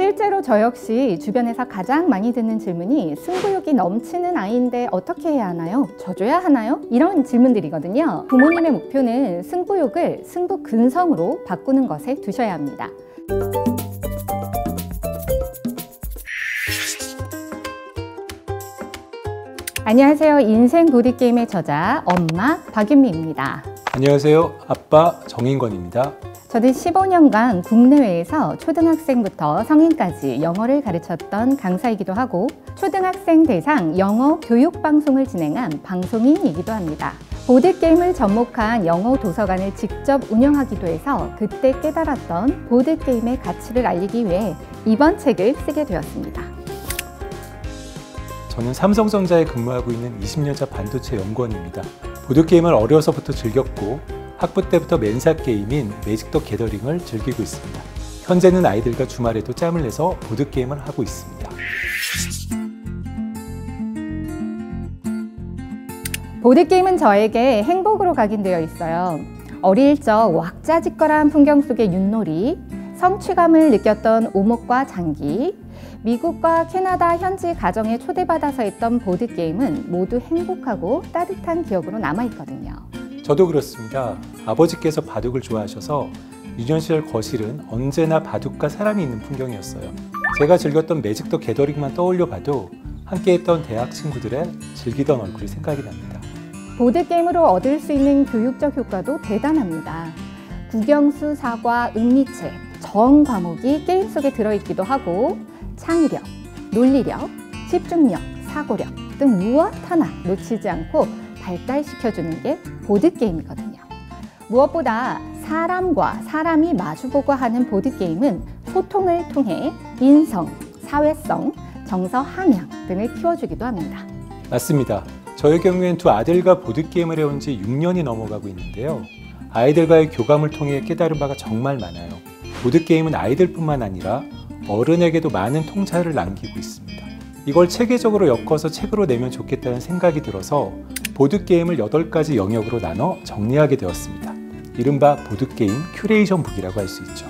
실제로 저 역시 주변에서 가장 많이 듣는 질문이 승부욕이 넘치는 아이인데 어떻게 해야 하나요? 져줘야 하나요? 이런 질문들이거든요. 부모님의 목표는 승부욕을 승부 근성으로 바꾸는 것에 두셔야 합니다. 안녕하세요. 인생 보드게임의 저자 엄마 박윤미입니다. 안녕하세요. 아빠 정인권입니다. 저는 15년간 국내외에서 초등학생부터 성인까지 영어를 가르쳤던 강사이기도 하고 초등학생 대상 영어 교육 방송을 진행한 방송인이기도 합니다. 보드게임을 접목한 영어 도서관을 직접 운영하기도 해서 그때 깨달았던 보드게임의 가치를 알리기 위해 이번 책을 쓰게 되었습니다. 저는 삼성전자에 근무하고 있는 20년차 반도체 연구원입니다. 보드게임을 어려서부터 즐겼고 학부 때부터 맨사 게임인 매직 더 게더링을 즐기고 있습니다. 현재는 아이들과 주말에도 짬을 내서 보드게임을 하고 있습니다. 보드게임은 저에게 행복으로 각인되어 있어요. 어릴 적 왁자지껄한 풍경 속의 윷놀이, 성취감을 느꼈던 오목과 장기, 미국과 캐나다 현지 가정에 초대받아서 했던 보드게임은 모두 행복하고 따뜻한 기억으로 남아있거든요. 저도 그렇습니다. 아버지께서 바둑을 좋아하셔서 유년 시절 거실은 언제나 바둑과 사람이 있는 풍경이었어요. 제가 즐겼던 매직 더 게더링만 떠올려 봐도 함께했던 대학 친구들의 즐기던 얼굴이 생각이 납니다. 보드게임으로 얻을 수 있는 교육적 효과도 대단합니다. 국영수, 사과, 음리책, 정 과목이 게임 속에 들어있기도 하고 창의력, 논리력, 집중력, 사고력 등 무엇 하나 놓치지 않고 발달시켜주는 게 보드게임이거든요. 무엇보다 사람과 사람이 마주보고 하는 보드게임은 소통을 통해 인성, 사회성, 정서 함양 등을 키워주기도 합니다. 맞습니다. 저의 경우엔 두 아들과 보드게임을 해온 지 6년이 넘어가고 있는데요. 아이들과의 교감을 통해 깨달은 바가 정말 많아요. 보드게임은 아이들뿐만 아니라 어른에게도 많은 통찰을 남기고 있습니다. 이걸 체계적으로 엮어서 책으로 내면 좋겠다는 생각이 들어서 보드게임을 8가지 영역으로 나눠 정리하게 되었습니다. 이른바 보드게임 큐레이션 북이라고 할 수 있죠.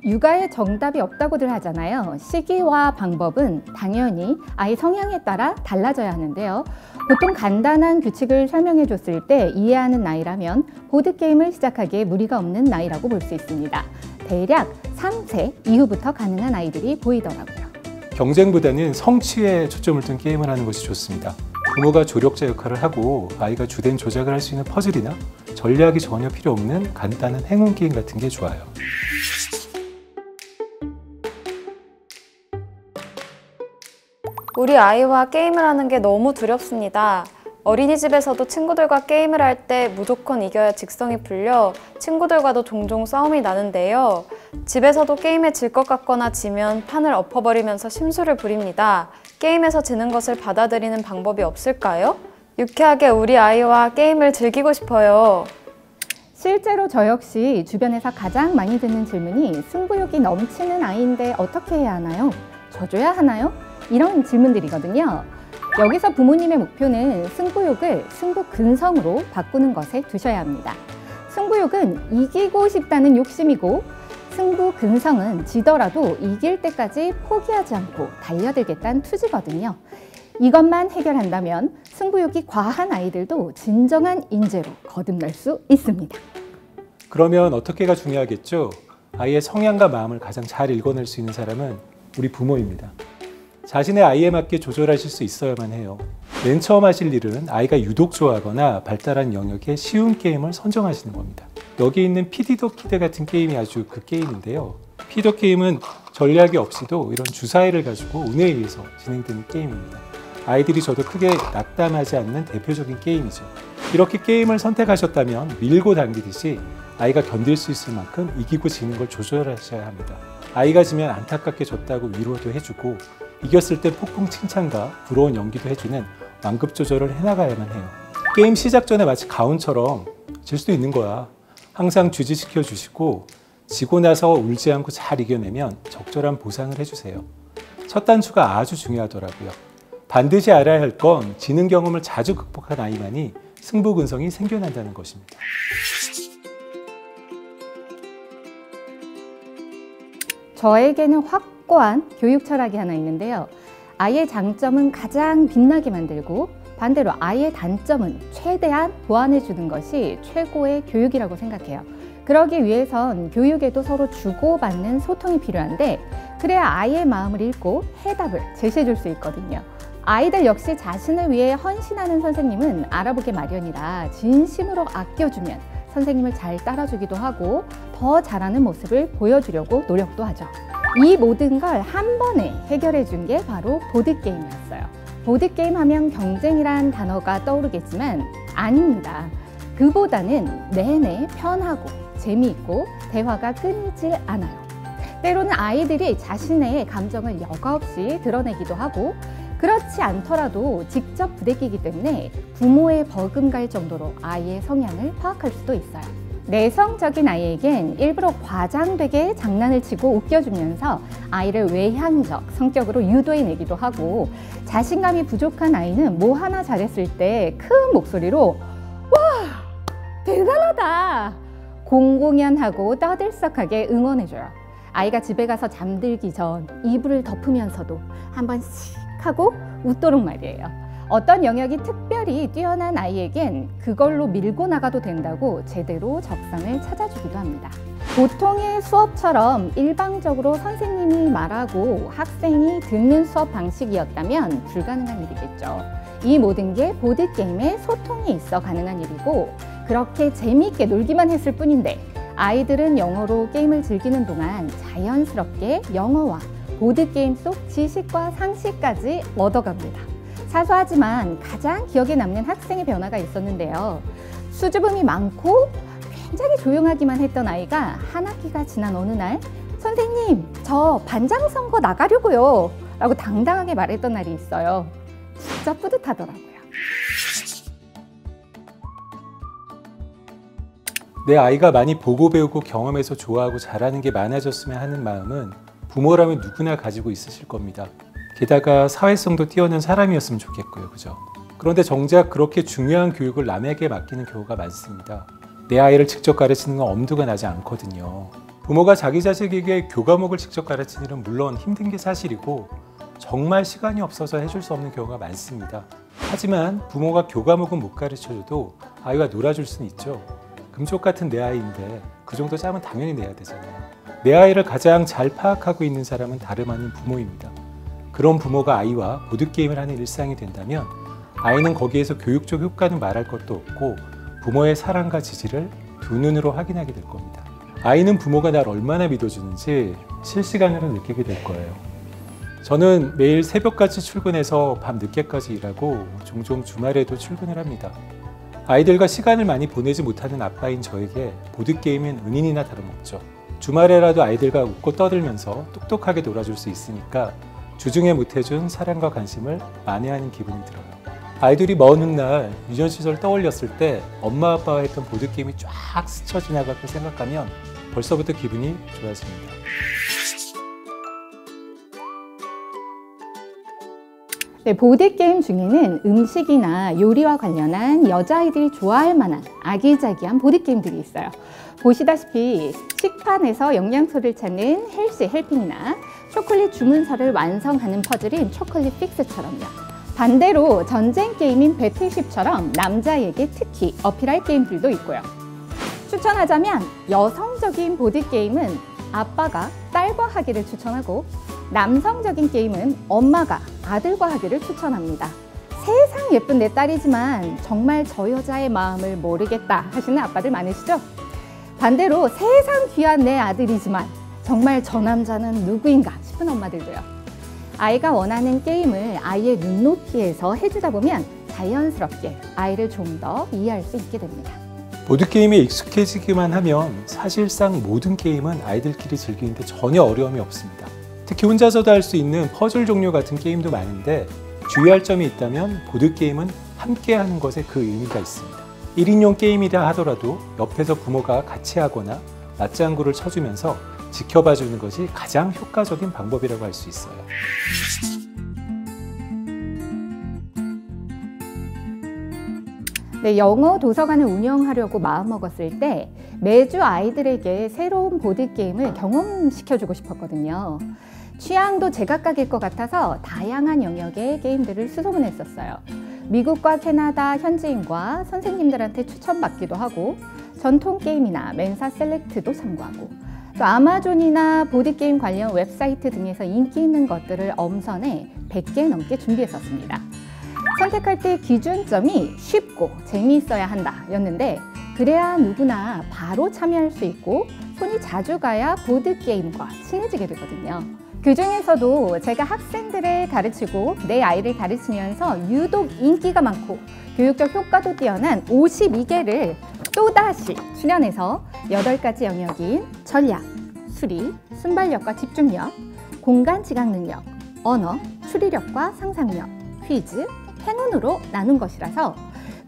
육아에 정답이 없다고들 하잖아요. 시기와 방법은 당연히 아이 성향에 따라 달라져야 하는데요. 보통 간단한 규칙을 설명해 줬을 때 이해하는 나이라면 보드게임을 시작하기에 무리가 없는 나이라고 볼 수 있습니다. 대략 3세 이후부터 가능한 아이들이 보이더라고요. 경쟁보다는 성취에 초점을 둔 게임을 하는 것이 좋습니다. 부모가 조력자 역할을 하고 아이가 주된 조작을 할 수 있는 퍼즐이나 전략이 전혀 필요 없는 간단한 행운 게임 같은 게 좋아요. 우리 아이와 게임을 하는 게 너무 두렵습니다. 어린이집에서도 친구들과 게임을 할 때 무조건 이겨야 직성이 풀려 친구들과도 종종 싸움이 나는데요. 집에서도 게임에 질 것 같거나 지면 판을 엎어버리면서 심술을 부립니다. 게임에서 지는 것을 받아들이는 방법이 없을까요? 유쾌하게 우리 아이와 게임을 즐기고 싶어요. 실제로 저 역시 주변에서 가장 많이 듣는 질문이 승부욕이 넘치는 아이인데 어떻게 해야 하나요? 져줘야 하나요? 이런 질문들이거든요. 여기서 부모님의 목표는 승부욕을 승부 근성으로 바꾸는 것에 두셔야 합니다. 승부욕은 이기고 싶다는 욕심이고 승부 근성은 지더라도 이길 때까지 포기하지 않고 달려들겠다는 투지거든요. 이것만 해결한다면 승부욕이 과한 아이들도 진정한 인재로 거듭날 수 있습니다. 그러면 어떻게가 중요하겠죠? 아이의 성향과 마음을 가장 잘 읽어낼 수 있는 사람은 우리 부모입니다. 자신의 아이에 맞게 조절하실 수 있어야만 해요. 맨 처음 하실 일은 아이가 유독 좋아하거나 발달한 영역의 쉬운 게임을 선정하시는 겁니다. 여기 있는 피디 더 키드 같은 게임이 아주 그 게임인데요. 피디 더 게임은 전략이 없이도 이런 주사위를 가지고 운에 의해서 진행되는 게임입니다. 아이들이 저도 크게 낙담하지 않는 대표적인 게임이죠. 이렇게 게임을 선택하셨다면 밀고 당기듯이 아이가 견딜 수 있을 만큼 이기고 지는 걸 조절하셔야 합니다. 아이가 지면 안타깝게 졌다고 위로도 해주고 이겼을 때 폭풍 칭찬과 부러운 연기도 해주는 완급 조절을 해나가야만 해요. 게임 시작 전에 마치 가훈처럼 질 수도 있는 거야. 항상 주지시켜 주시고 지고 나서 울지 않고 잘 이겨내면 적절한 보상을 해주세요. 첫 단추가 아주 중요하더라고요. 반드시 알아야 할 건 지는 경험을 자주 극복한 아이만이 승부근성이 생겨난다는 것입니다. 저에게는 확고한 교육 철학이 하나 있는데요. 아이의 장점은 가장 빛나게 만들고 반대로 아이의 단점은 최대한 보완해 주는 것이 최고의 교육이라고 생각해요. 그러기 위해선 교육에도 서로 주고받는 소통이 필요한데 그래야 아이의 마음을 읽고 해답을 제시해 줄 수 있거든요. 아이들 역시 자신을 위해 헌신하는 선생님은 알아보기 마련이라 진심으로 아껴주면 선생님을 잘 따라주기도 하고 더 잘하는 모습을 보여주려고 노력도 하죠. 이 모든 걸 한 번에 해결해 준 게 바로 보드게임이었어요. 보드게임 하면 경쟁이란 단어가 떠오르겠지만 아닙니다. 그보다는 내내 편하고 재미있고 대화가 끊이질 않아요. 때로는 아이들이 자신의 감정을 여과 없이 드러내기도 하고 그렇지 않더라도 직접 부대끼기 때문에 부모의 버금갈 정도로 아이의 성향을 파악할 수도 있어요. 내성적인 아이에겐 일부러 과장되게 장난을 치고 웃겨주면서 아이를 외향적 성격으로 유도해내기도 하고 자신감이 부족한 아이는 뭐 하나 잘했을 때 큰 목소리로 와! 대단하다! 공공연하고 떠들썩하게 응원해줘요. 아이가 집에 가서 잠들기 전 이불을 덮으면서도 한 번씩 하고 웃도록 말이에요. 어떤 영역이 특별히 뛰어난 아이에겐 그걸로 밀고 나가도 된다고 제대로 적성을 찾아주기도 합니다. 보통의 수업처럼 일방적으로 선생님이 말하고 학생이 듣는 수업 방식이었다면 불가능한 일이겠죠. 이 모든 게 보드게임에 소통이 있어 가능한 일이고 그렇게 재미있게 놀기만 했을 뿐인데 아이들은 영어로 게임을 즐기는 동안 자연스럽게 영어와 보드게임 속 지식과 상식까지 얻어갑니다. 사소하지만 가장 기억에 남는 학생의 변화가 있었는데요. 수줍음이 많고 굉장히 조용하기만 했던 아이가 한 학기가 지난 어느 날 선생님, 저 반장 선거 나가려고요 라고 당당하게 말했던 날이 있어요. 진짜 뿌듯하더라고요. 내 아이가 많이 보고 배우고 경험해서 좋아하고 잘하는 게 많아졌으면 하는 마음은 부모라면 누구나 가지고 있으실 겁니다. 게다가 사회성도 뛰어난 사람이었으면 좋겠고요. 그죠? 그런데 정작 그렇게 중요한 교육을 남에게 맡기는 경우가 많습니다. 내 아이를 직접 가르치는 건 엄두가 나지 않거든요. 부모가 자기 자식에게 교과목을 직접 가르치는 일은 물론 힘든 게 사실이고 정말 시간이 없어서 해줄 수 없는 경우가 많습니다. 하지만 부모가 교과목은 못 가르쳐줘도 아이와 놀아줄 수는 있죠. 금쪽 같은 내 아이인데 그 정도 짬은 당연히 내야 되잖아요. 내 아이를 가장 잘 파악하고 있는 사람은 다름 아닌 부모입니다. 그런 부모가 아이와 보드게임을 하는 일상이 된다면 아이는 거기에서 교육적 효과는 말할 것도 없고 부모의 사랑과 지지를 두 눈으로 확인하게 될 겁니다. 아이는 부모가 날 얼마나 믿어주는지 실시간으로 느끼게 될 거예요. 저는 매일 새벽까지 출근해서 밤 늦게까지 일하고 종종 주말에도 출근을 합니다. 아이들과 시간을 많이 보내지 못하는 아빠인 저에게 보드게임은 은인이나 다름없죠. 주말에라도 아이들과 웃고 떠들면서 똑똑하게 놀아줄 수 있으니까 주중에 못해준 사랑과 관심을 만회하는 기분이 들어요. 아이들이 먼 훗날 유년 시절 떠올렸을 때 엄마 아빠와 했던 보드게임이 쫙 스쳐 지나갈 걸 생각하면 벌써부터 기분이 좋아집니다. 네, 보드게임 중에는 음식이나 요리와 관련한 여자아이들이 좋아할 만한 아기자기한 보드게임들이 있어요. 보시다시피 식판에서 영양소를 찾는 헬시 헬핑이나 초콜릿 주문서를 완성하는 퍼즐인 초콜릿 픽스처럼요. 반대로 전쟁 게임인 배틀쉽처럼 남자에게 특히 어필할 게임들도 있고요. 추천하자면 여성적인 보드게임은 아빠가 딸과 하기를 추천하고 남성적인 게임은 엄마가 아들과 하기를 추천합니다. 세상 예쁜 내 딸이지만 정말 저 여자의 마음을 모르겠다 하시는 아빠들 많으시죠? 반대로 세상 귀한 내 아들이지만 정말 저 남자는 누구인가 싶은 엄마들도요. 아이가 원하는 게임을 아이의 눈높이에서 해주다 보면 자연스럽게 아이를 좀 더 이해할 수 있게 됩니다. 보드게임에 익숙해지기만 하면 사실상 모든 게임은 아이들끼리 즐기는데 전혀 어려움이 없습니다. 특히 혼자서도 할 수 있는 퍼즐 종류 같은 게임도 많은데 주의할 점이 있다면 보드게임은 함께 하는 것에 그 의미가 있습니다. 1인용 게임이라 하더라도 옆에서 부모가 같이 하거나 맞장구를 쳐주면서 지켜봐 주는 것이 가장 효과적인 방법이라고 할 수 있어요. 네, 영어 도서관을 운영하려고 마음먹었을 때 매주 아이들에게 새로운 보드게임을 경험시켜주고 싶었거든요. 취향도 제각각일 것 같아서 다양한 영역의 게임들을 수소문했었어요. 미국과 캐나다 현지인과 선생님들한테 추천받기도 하고 전통 게임이나 멘사 셀렉트도 참고하고 또 아마존이나 보드게임 관련 웹사이트 등에서 인기 있는 것들을 엄선해 100개 넘게 준비했었습니다. 선택할 때 기준점이 쉽고 재미있어야 한다 였는데 그래야 누구나 바로 참여할 수 있고 손이 자주 가야 보드게임과 친해지게 되거든요. 그 중에서도 제가 학생들을 가르치고 내 아이를 가르치면서 유독 인기가 많고 교육적 효과도 뛰어난 52개를 또다시 출연해서 8가지 영역인 전략, 수리, 순발력과 집중력, 공간 지각 능력, 언어, 추리력과 상상력, 퀴즈, 행운으로 나눈 것이라서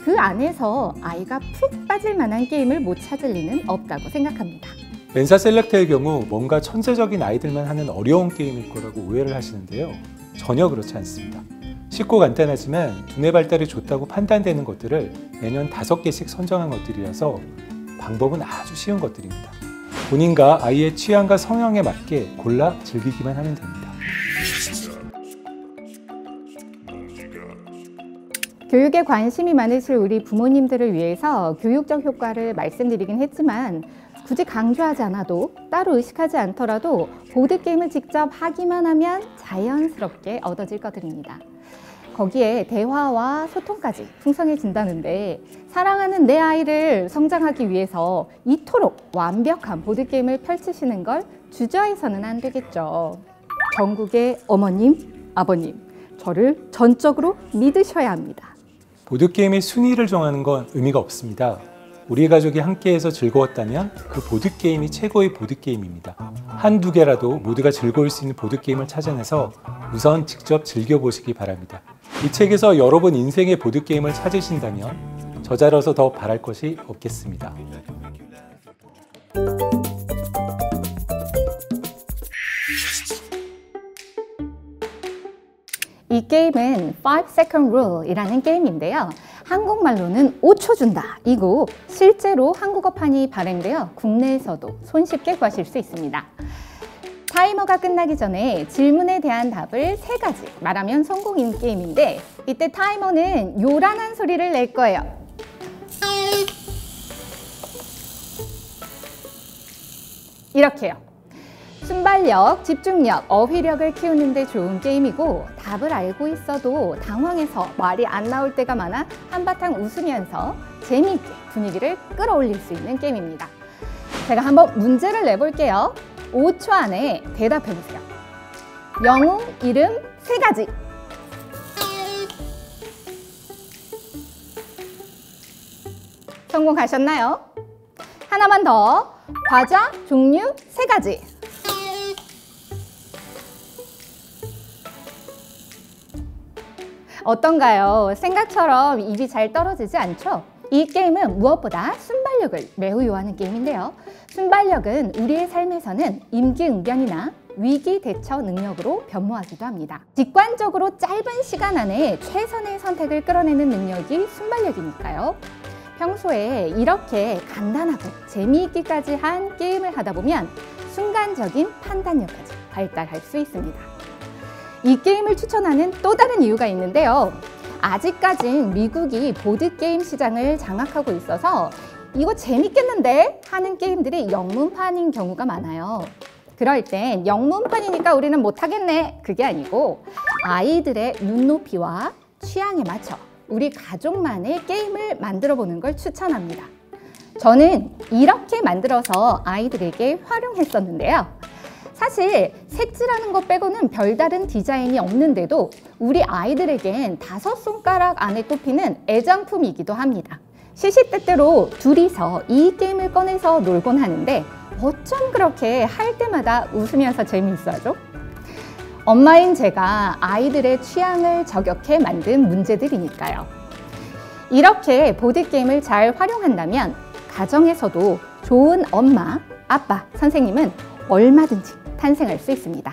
그 안에서 아이가 푹 빠질 만한 게임을 못 찾을 리는 없다고 생각합니다. 멘사 셀렉트의 경우 뭔가 천재적인 아이들만 하는 어려운 게임일 거라고 오해를 하시는데요. 전혀 그렇지 않습니다. 쉽고 간단하지만 두뇌 발달이 좋다고 판단되는 것들을 매년 5개씩 선정한 것들이라서 방법은 아주 쉬운 것들입니다. 본인과 아이의 취향과 성향에 맞게 골라 즐기기만 하면 됩니다. 교육에 관심이 많으실 우리 부모님들을 위해서 교육적 효과를 말씀드리긴 했지만 굳이 강조하지 않아도 따로 의식하지 않더라도 보드게임을 직접 하기만 하면 자연스럽게 얻어질 것들입니다. 거기에 대화와 소통까지 풍성해진다는데 사랑하는 내 아이를 성장하기 위해서 이토록 완벽한 보드게임을 펼치시는 걸 주저해서는 안 되겠죠. 전국의 어머님, 아버님, 저를 전적으로 믿으셔야 합니다. 보드게임의 순위를 정하는 건 의미가 없습니다. 우리 가족이 함께해서 즐거웠다면 그 보드게임이 최고의 보드게임입니다. 한두 개라도 모두가 즐거울 수 있는 보드게임을 찾아내서 우선 직접 즐겨보시기 바랍니다. 이 책에서 여러분 인생의 보드게임을 찾으신다면 저자로서 더 바랄 것이 없겠습니다. 이 게임은 5-second rule이라는 게임인데요. 한국말로는 5초 준다 이고 실제로 한국어판이 발행되어 국내에서도 손쉽게 구하실 수 있습니다. 타이머가 끝나기 전에 질문에 대한 답을 3가지 말하면 성공인 게임인데 이때 타이머는 요란한 소리를 낼 거예요. 이렇게요. 순발력, 집중력, 어휘력을 키우는 데 좋은 게임이고 답을 알고 있어도 당황해서 말이 안 나올 때가 많아 한바탕 웃으면서 재미있게 분위기를 끌어올릴 수 있는 게임입니다. 제가 한번 문제를 내볼게요. 5초 안에 대답해보세요. 영웅 이름 3가지. 성공하셨나요? 하나만 더. 과자 종류 3가지. 어떤가요? 생각처럼 입이 잘 떨어지지 않죠? 이 게임은 무엇보다 순발력을 매우 요하는 게임인데요. 순발력은 우리의 삶에서는 임기응변이나 위기 대처 능력으로 변모하기도 합니다. 직관적으로 짧은 시간 안에 최선의 선택을 끌어내는 능력이 순발력이니까요. 평소에 이렇게 간단하고 재미있기까지 한 게임을 하다 보면 순간적인 판단력까지 발달할 수 있습니다. 이 게임을 추천하는 또 다른 이유가 있는데요. 아직까진 미국이 보드게임 시장을 장악하고 있어서 이거 재밌겠는데 하는 게임들이 영문판인 경우가 많아요. 그럴 땐 영문판이니까 우리는 못하겠네 그게 아니고 아이들의 눈높이와 취향에 맞춰 우리 가족만의 게임을 만들어 보는 걸 추천합니다. 저는 이렇게 만들어서 아이들에게 활용했었는데요. 사실 색칠하는 것 빼고는 별다른 디자인이 없는데도 우리 아이들에겐 5손가락 안에 꼽히는 애정품이기도 합니다. 시시때때로 둘이서 이 게임을 꺼내서 놀곤 하는데 어쩜 그렇게 할 때마다 웃으면서 재미있어하죠? 엄마인 제가 아이들의 취향을 저격해 만든 문제들이니까요. 이렇게 보드게임을 잘 활용한다면 가정에서도 좋은 엄마, 아빠, 선생님은 얼마든지 탄생할 수 있습니다.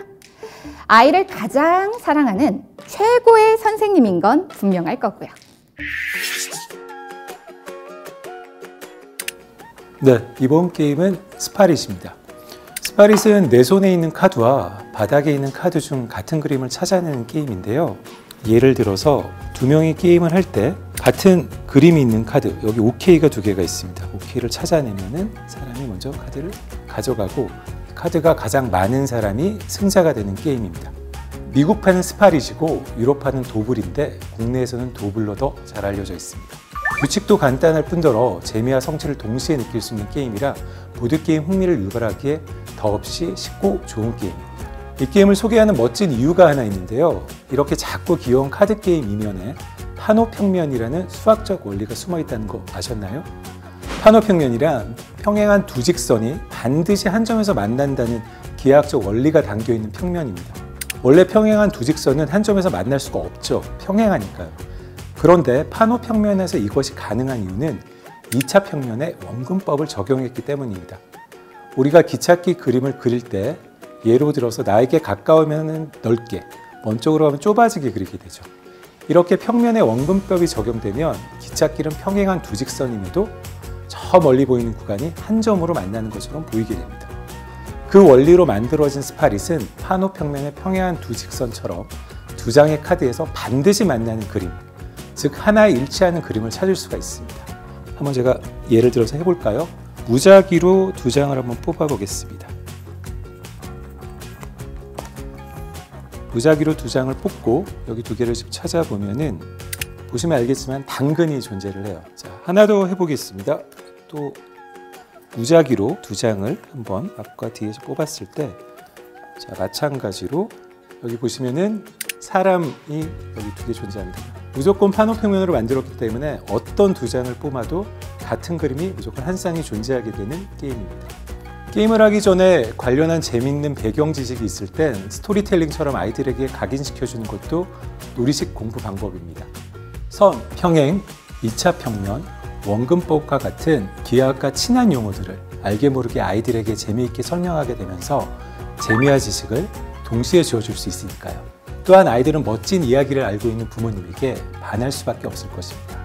아이를 가장 사랑하는 최고의 선생님인 건 분명할 거고요. 네, 이번 게임은 스파릿입니다. 스파릿은 내 손에 있는 카드와 바닥에 있는 카드 중 같은 그림을 찾아내는 게임인데요. 예를 들어서 두 명이 게임을 할 때 같은 그림이 있는 카드, 여기 OK가 두 개가 있습니다. OK를 찾아내면은 사람이 먼저 카드를 가져가고 카드가 가장 많은 사람이 승자가 되는 게임입니다. 미국판은 스파릿이고 유럽판은 도블인데 국내에서는 도블로 더 잘 알려져 있습니다. 규칙도 간단할 뿐더러 재미와 성취를 동시에 느낄 수 있는 게임이라 보드게임 흥미를 유발하기에 더없이 쉽고 좋은 게임입니다. 이 게임을 소개하는 멋진 이유가 하나 있는데요. 이렇게 작고 귀여운 카드게임 이면에 파노평면이라는 수학적 원리가 숨어 있다는 거 아셨나요? 파노평면이란 평행한 두 직선이 반드시 한 점에서 만난다는 기하학적 원리가 담겨 있는 평면입니다. 원래 평행한 두 직선은 한 점에서 만날 수가 없죠. 평행하니까요. 그런데 파노평면에서 이것이 가능한 이유는 2차 평면에 원근법을 적용했기 때문입니다. 우리가 기찻길 그림을 그릴 때 예로 들어서 나에게 가까우면 넓게, 먼 쪽으로 가면 좁아지게 그리게 되죠. 이렇게 평면에 원근법이 적용되면 기찻길은 평행한 두 직선임에도 저 멀리 보이는 구간이 한 점으로 만나는 것처럼 보이게 됩니다. 그 원리로 만들어진 스파릿은 파노평면의 평행한 두 직선처럼 두 장의 카드에서 반드시 만나는 그림, 즉 하나에 일치하는 그림을 찾을 수가 있습니다. 한번 제가 예를 들어서 해볼까요? 무작위로 두 장을 한번 뽑아보겠습니다. 무작위로 두 장을 뽑고 여기 두 개를 좀 찾아보면은 보시면 알겠지만 당근이 존재를 해요. 자, 하나 더 해보겠습니다. 또 무작위로 두 장을 한번 앞과 뒤에서 뽑았을 때, 자, 마찬가지로 여기 보시면은 사람이 여기 두 개 존재합니다. 무조건 파노평면으로 만들었기 때문에 어떤 두 장을 뽑아도 같은 그림이 무조건 한 쌍이 존재하게 되는 게임입니다. 게임을 하기 전에 관련한 재미있는 배경 지식이 있을 땐 스토리텔링처럼 아이들에게 각인시켜주는 것도 놀이식 공부 방법입니다. 선, 평행, 2차 평면, 원근법과 같은 기하학과 친한 용어들을 알게 모르게 아이들에게 재미있게 설명하게 되면서 재미와 지식을 동시에 주어줄 수 있으니까요. 또한 아이들은 멋진 이야기를 알고 있는 부모님에게 반할 수밖에 없을 것입니다.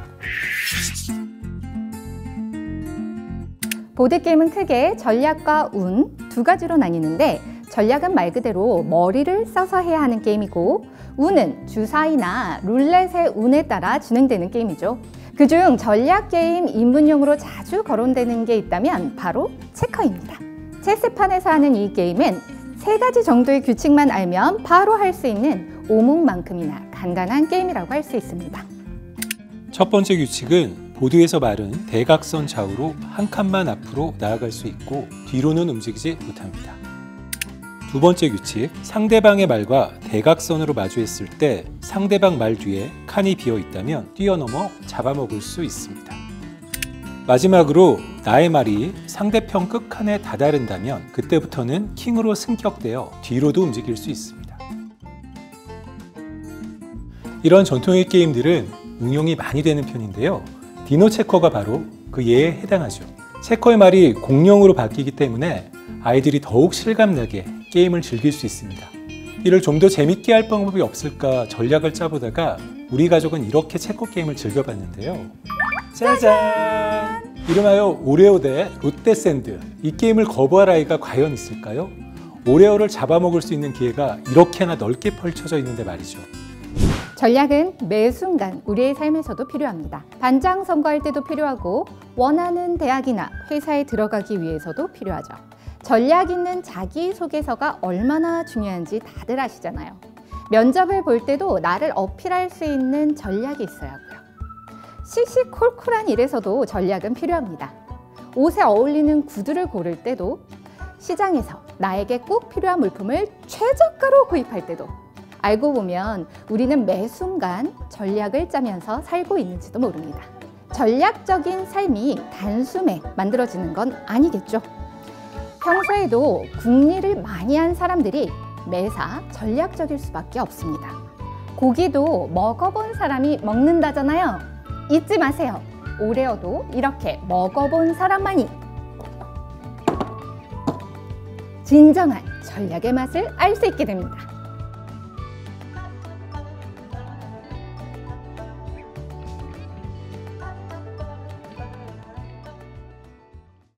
보드게임은 크게 전략과 운 두 가지로 나뉘는데, 전략은 말 그대로 머리를 써서 해야 하는 게임이고, 운은 주사위나 룰렛의 운에 따라 진행되는 게임이죠. 그중 전략 게임 입문용으로 자주 거론되는 게 있다면 바로 체커입니다. 체스판에서 하는 이 게임은 세 가지 정도의 규칙만 알면 바로 할 수 있는 오목만큼이나 간단한 게임이라고 할 수 있습니다. 첫 번째 규칙은 보드에서 말은 대각선 좌우로 한 칸만 앞으로 나아갈 수 있고 뒤로는 움직이지 못합니다. 두 번째 규칙, 상대방의 말과 대각선으로 마주했을 때 상대방 말 뒤에 칸이 비어 있다면 뛰어넘어 잡아먹을 수 있습니다. 마지막으로 나의 말이 상대편 끝칸에 다다른다면 그때부터는 킹으로 승격되어 뒤로도 움직일 수 있습니다. 이런 전통의 게임들은 응용이 많이 되는 편인데요. 디노 체커가 바로 그 예에 해당하죠. 체커의 말이 공룡으로 바뀌기 때문에 아이들이 더욱 실감나게 게임을 즐길 수 있습니다. 이를 좀 더 재밌게 할 방법이 없을까 전략을 짜보다가 우리 가족은 이렇게 체커 게임을 즐겨봤는데요. 짜잔! 이름하여 오레오 대 롯데샌드. 이 게임을 거부할 아이가 과연 있을까요? 오레오를 잡아먹을 수 있는 기회가 이렇게나 넓게 펼쳐져 있는데 말이죠. 전략은 매 순간 우리의 삶에서도 필요합니다. 반장 선거할 때도 필요하고 원하는 대학이나 회사에 들어가기 위해서도 필요하죠. 전략 있는 자기소개서가 얼마나 중요한지 다들 아시잖아요. 면접을 볼 때도 나를 어필할 수 있는 전략이 있어야 하고요. 씩씩콜콜한 일에서도 전략은 필요합니다. 옷에 어울리는 구두를 고를 때도, 시장에서 나에게 꼭 필요한 물품을 최저가로 구입할 때도, 알고 보면 우리는 매 순간 전략을 짜면서 살고 있는지도 모릅니다. 전략적인 삶이 단숨에 만들어지는 건 아니겠죠. 평소에도 국리를 많이 한 사람들이 매사 전략적일 수밖에 없습니다. 고기도 먹어본 사람이 먹는다잖아요. 잊지 마세요. 오레오도 이렇게 먹어본 사람만이 진정한 전략의 맛을 알 수 있게 됩니다.